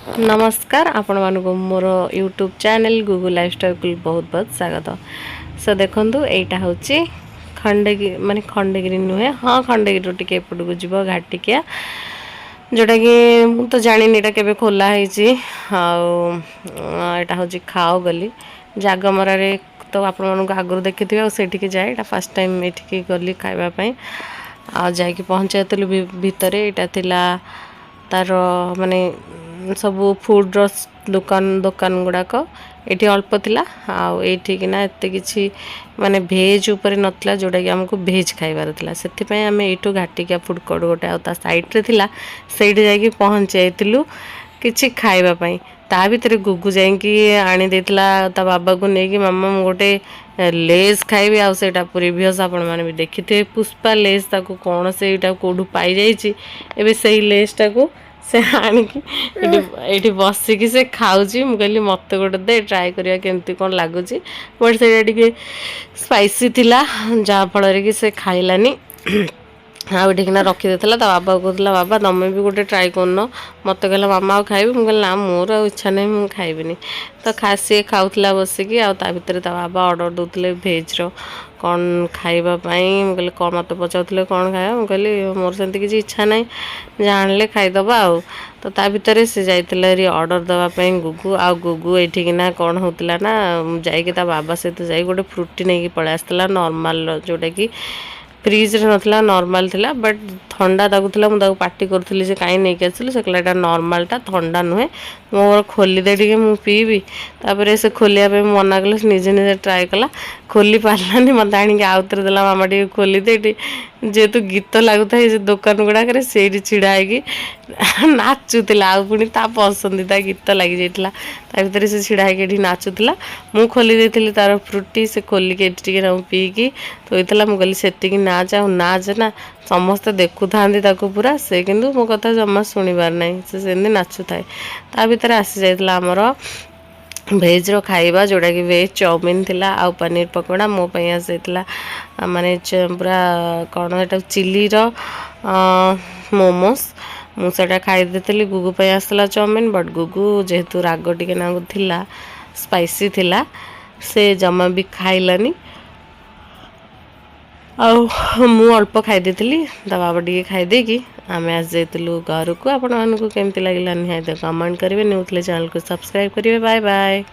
नमस्कार आपण मानक मोर यूट्यूब चैनल गूगल लाइफस्टाइल को बहुत बहुत स्वागत। सो देखु एटा हूँ खंडगिरी माने खंडगिरी नुहे हाँ खंडगिरी टी एपट को जीव घाटिकिया जोटा कि मु तो जानी एटा केबे खोला है हूँ खाओ गली जागमरा तो आपण मानक आगु देखी थे आठिक जाए फर्स्ट टाइम ये गली खावाई आ जाकि पहुँचाई भितर यहाँ तार माने सबू फूड्र दुकान गुड़ाक ये अल्प थिला आठिकना एत कि माने भेज उपर नतला जोटा कि आमको भेज खाइबार थिला सेथिपई आमे एठू घाटिकिया फूड कोर्ट गोटे आ साइड रे थिला सेठी जाई पहुँचाइलु किछि खाइबा पई ता भितर गुगु जाइकी आनी देथिला ता बाबा को नेकी मामा मु गोटे लेस खाइबी आ सेटा प्रीवियस आपण माने भी देखिथे पुष्पा लेस ताको कोन सेटा कोडू पाई जाईची एबे सेही लेस ताको से आनिकी एठी बसिकी से खाऊची मु कहली मते गोटे दे ट्राई करिया केमती कोन लागुची बट सेटा टिके स्पाइसी थिला जा फल कि से खाइलानी आठिकना रखी देता बाबा कहला बाबा तुम भी गोटे ट्राए करन मत कहला मामा आ खाइबी मुझे ना मोर इच्छा नहीं मुझे खाइबिनी तो सी खाऊला बसिकी भितर बाबा ऑर्डर दौले भेज कौन खाइबापी मुझे कौन मत पचारे कौन खाया मुझे कहली मोर से किसी इच्छा ना जाने खाईदबा आउ तो ता भितर से जाइए ऑर्डर देवाई गुगु आ गुगु एठिकना कौन होता ना जाइए बाबा सहित जा गोटे फ्रुटी नहीं पलि आसला नॉर्मल जोटा कि फ्रिज रे नथला नॉर्मल थिला बट ठंडा दागुला मुझे पार्टी करूली से कहीं नहीं आसली से कहला नॉर्मलटा ठंडा नुहे मोर खोली दे टे मुझे पीबी तापर से खोलिया मना कले निजे निजे ट्राए कला खोली पारानी मत आणिक आउतर देला मामा टे खोली दे जेहेतु गीत लगुता है दुकान गुड़ाक से छिड़ा नाचुला आ पुणी ता पसंदीदा गीत लगी जाइला भितर से छिड़ा होगी नाचुला मु खोली देती तार फ्रुटी से खोलिकी टे पीकी थोड़ा मुझे से नाच नाच ना समस्ते देखु था पूरा से किंतु मो कथा जमा शुणिबार ना से नाचु थाए ता भितर आसी जाइला आमर भेज रो खाइबा जोड़ा कि वेज चाउमिन थिला आ पनीर पकोड़ा मो पई आसीला माने पूरा कौन एटा चिली रो मोमोस मुझे खाई देती गुगु पे आसला चाउमिन बट गुगु जेहेतु राग टिके नागु थिला स्पाइसी थिला से जमा भी खाइलानी मु अल्प खाई देती बाबा टे खाईदे कि आम आस जाइलु घर को आपण मानक केमती लगे निहायत कमेंट करेंगे न्यूज़ चैनल को सब्सक्राइब करेंगे बाय बाय।